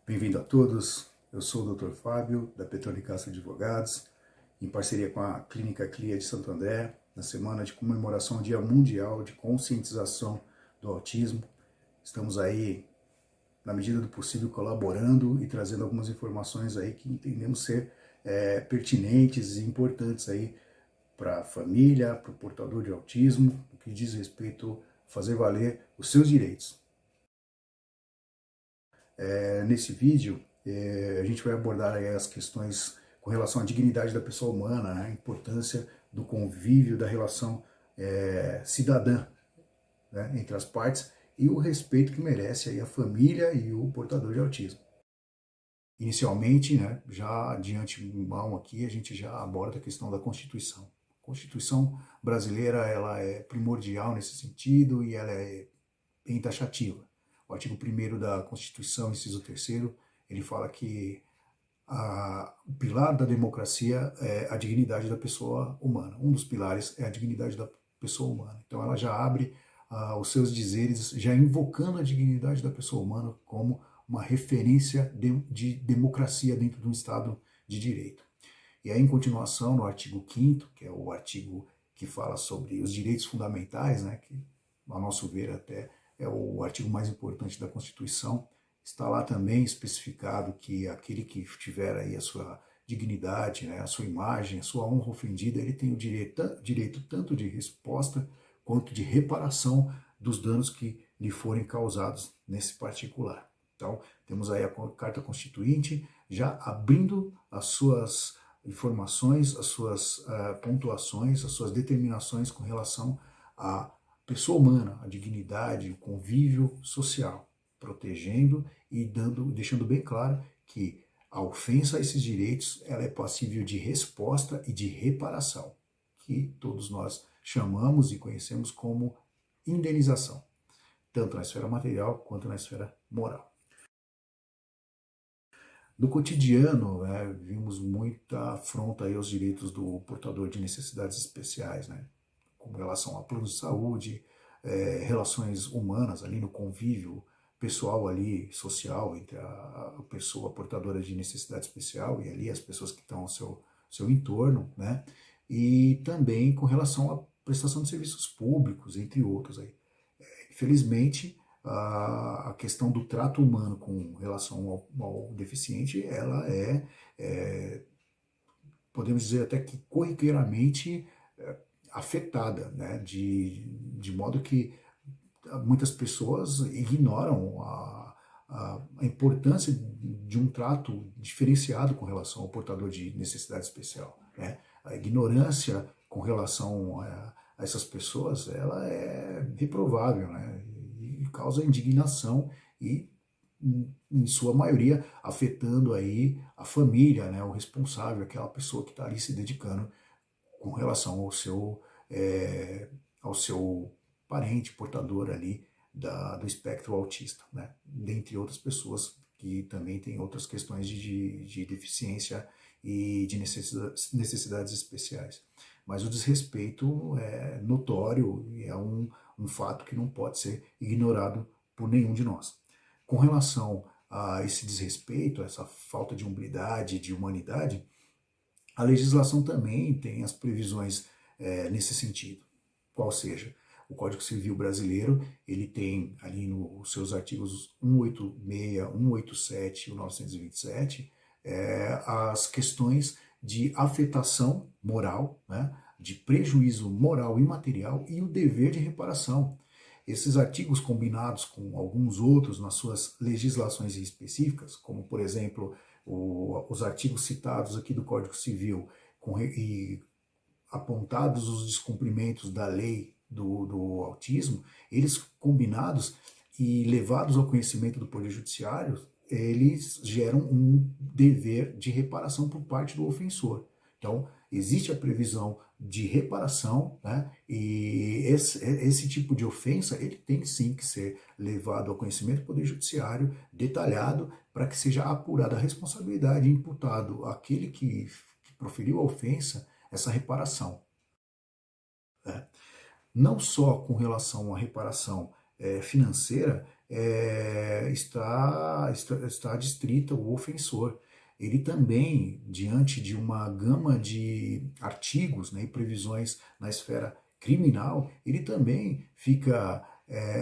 Bem-vindo a todos, eu sou o Dr. Fábio, da Petronicasso Advogados, em parceria com a Clínica CLIA de Santo André, na semana de comemoração ao Dia Mundial de Conscientização do Autismo. Estamos aí, na medida do possível, colaborando e trazendo algumas informações aí que entendemos ser pertinentes e importantes aí para a família, para o portador de autismo, no que diz respeito a fazer valer os seus direitos. Nesse vídeo, a gente vai abordar aí as questões com relação à dignidade da pessoa humana, né? A importância do convívio, da relação cidadã, né, entre as partes e o respeito que merece aí a família e o portador de autismo. Inicialmente, né, já de antemão aqui, a gente já aborda a questão da Constituição. A Constituição brasileira ela é primordial nesse sentido e ela é bem taxativa. O artigo 1º da Constituição, inciso 3º, ele fala que o pilar da democracia é a dignidade da pessoa humana. Um dos pilares é a dignidade da pessoa humana. Então ela já abre os seus dizeres, já invocando a dignidade da pessoa humana como uma referência de democracia dentro de um Estado de direito. E aí, em continuação, no artigo 5º, que é o artigo que fala sobre os direitos fundamentais, né, que, a nosso ver, até é o artigo mais importante da Constituição, está lá também especificado que aquele que tiver aí a sua dignidade, né, a sua imagem, a sua honra ofendida, ele tem o direito tanto de resposta quanto de reparação dos danos que lhe forem causados nesse particular. Então, temos aí a Carta Constituinte já abrindo as suas informações, as suas pontuações, as suas determinações com relação à pessoa humana, a dignidade, o convívio social, protegendo e deixando bem claro que a ofensa a esses direitos ela é passível de resposta e de reparação, que todos nós chamamos e conhecemos como indenização, tanto na esfera material quanto na esfera moral. No cotidiano, vimos muita afronta aí aos direitos do portador de necessidades especiais, né? Com relação a planos de saúde, relações humanas ali no convívio pessoal ali, social, entre a pessoa portadora de necessidade especial e ali as pessoas que estão ao seu entorno, né? E também com relação à prestação de serviços públicos, entre outros aí. Infelizmente, a questão do trato humano com relação ao deficiente, ela podemos dizer até que corriqueiramente afetada, né? De modo que muitas pessoas ignoram a importância de um trato diferenciado com relação ao portador de necessidade especial, né? A ignorância com relação a essas pessoas, ela é reprovável, né? E causa indignação e, em sua maioria, afetando aí a família, né? O responsável, aquela pessoa que está ali se dedicando com relação ao seu parente portador ali do espectro autista, né? Dentre outras pessoas que também têm outras questões de deficiência e de necessidades especiais. Mas o desrespeito é notório e é um fato que não pode ser ignorado por nenhum de nós. Com relação a esse desrespeito, a essa falta de hombridade, de humanidade, a legislação também tem as previsões nesse sentido. Qual seja, o Código Civil brasileiro, ele tem ali nos seus artigos 186, 187 e 927, as questões de afetação moral, né, de prejuízo moral e material e o dever de reparação. Esses artigos combinados com alguns outros nas suas legislações específicas, como por exemplo os artigos citados aqui do Código Civil e apontados os descumprimentos da lei do autismo, eles combinados e levados ao conhecimento do Poder Judiciário, eles geram um dever de reparação por parte do ofensor. Então, existe a previsão de reparação, né? E esse tipo de ofensa, ele tem sim que ser levado ao conhecimento do Poder Judiciário, detalhado, para que seja apurada a responsabilidade e imputado àquele que proferiu a ofensa essa reparação. Não só com relação à reparação financeira, está adstrita o ofensor. Ele também, diante de uma gama de artigos, né, e previsões na esfera criminal, ele também fica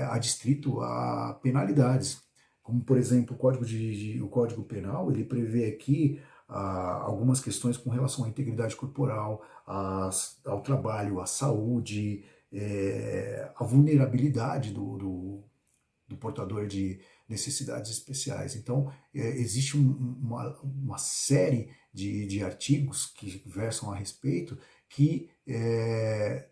adstrito a penalidades. Como, por exemplo, o Código Penal, ele prevê aqui algumas questões com relação à integridade corporal, ao trabalho, à saúde, à vulnerabilidade do portador de necessidades especiais. Então, existe uma série de artigos que versam a respeito que,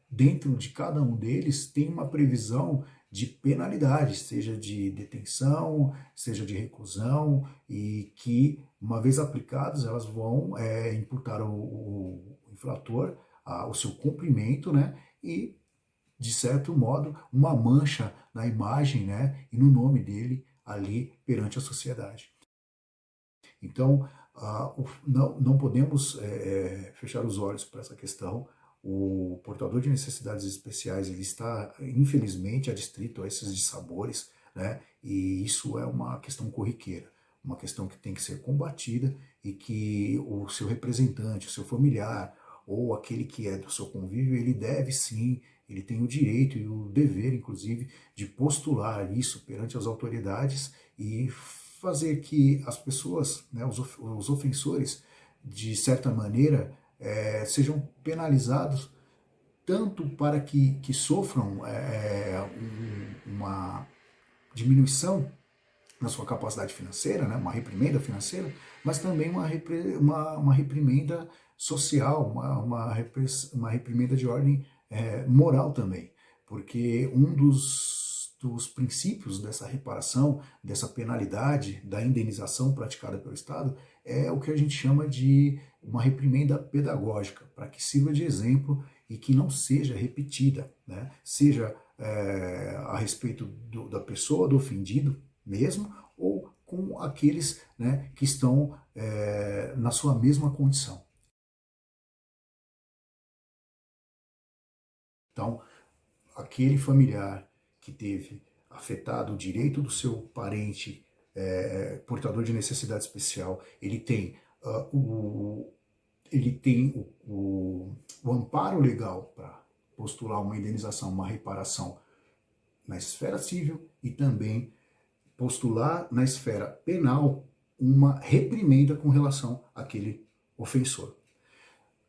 dentro de cada um deles, tem uma previsão de penalidades, seja de detenção, seja de reclusão, e que, uma vez aplicadas, elas vão imputar o infrator o seu cumprimento, né, e, de certo modo, uma mancha na imagem, né, e no nome dele ali perante a sociedade. Então, não podemos fechar os olhos para essa questão. O portador de necessidades especiais, ele está, infelizmente, adstrito a esses dissabores, né, e isso é uma questão corriqueira, uma questão que tem que ser combatida e que o seu representante, o seu familiar, ou aquele que é do seu convívio, ele deve sim, ele tem o direito e o dever, inclusive, de postular isso perante as autoridades e fazer que as pessoas, né, os ofensores, de certa maneira, sejam penalizados, tanto para que sofram uma diminuição na sua capacidade financeira, né, uma reprimenda financeira, mas também uma reprimenda social, uma reprimenda de ordem moral também, porque um dos princípios dessa reparação, dessa penalidade, da indenização praticada pelo Estado, é o que a gente chama de uma reprimenda pedagógica, para que sirva de exemplo e que não seja repetida, né? Seja a respeito da pessoa, do ofendido mesmo, ou com aqueles, né, que estão na sua mesma condição. Então, aquele familiar que teve afetado o direito do seu parente portador de necessidade especial, ele tem o amparo legal para postular uma indenização, uma reparação na esfera civil e também postular na esfera penal uma reprimenda com relação àquele ofensor.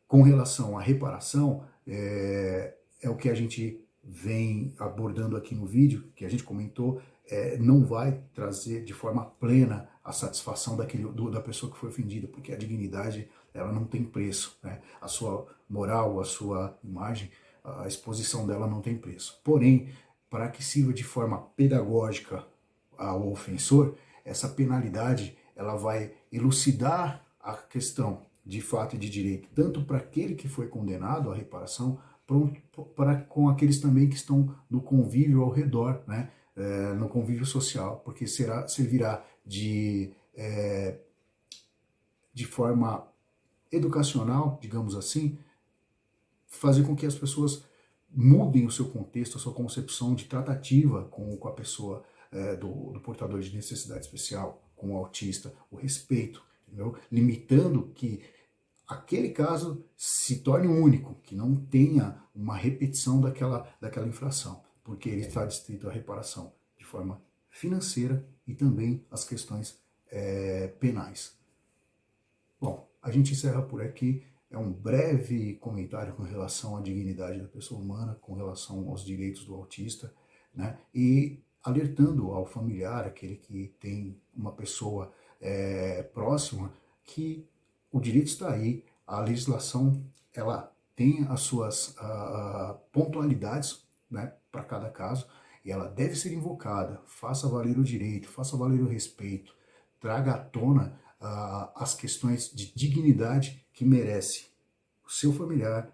Com relação à reparação, é o que a gente vem abordando aqui no vídeo, que a gente comentou, não vai trazer de forma plena a satisfação da pessoa que foi ofendida, porque a dignidade, ela não tem preço, né? A sua moral, a sua imagem, a exposição dela não tem preço. Porém, para que sirva de forma pedagógica ao ofensor, essa penalidade, ela vai elucidar a questão de fato e de direito, tanto para aquele que foi condenado à reparação, com aqueles também que estão no convívio ao redor, né, no convívio social, porque servirá de forma educacional, digamos assim, fazer com que as pessoas mudem o seu contexto, a sua concepção de tratativa com a pessoa do portador de necessidade especial, com o autista, o respeito, entendeu? Limitando que aquele caso se torne único, que não tenha uma repetição daquela infração, porque ele está adstrito à reparação de forma financeira e também as questões penais. Bom, a gente encerra por aqui. É um breve comentário com relação à dignidade da pessoa humana, com relação aos direitos do autista, né? E alertando ao familiar, aquele que tem uma pessoa próxima, que o direito está aí, a legislação, ela tem as suas pontualidades, né, para cada caso, e ela deve ser invocada. Faça valer o direito, faça valer o respeito, traga à tona as questões de dignidade que merece o seu familiar,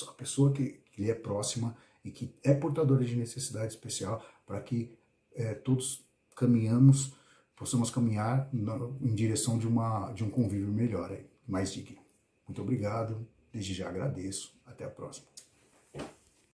a pessoa que lhe é próxima e que é portadora de necessidade especial, para que todos possamos caminhar em direção de um convívio melhor, mais digno. Muito obrigado, desde já agradeço. Até a próxima.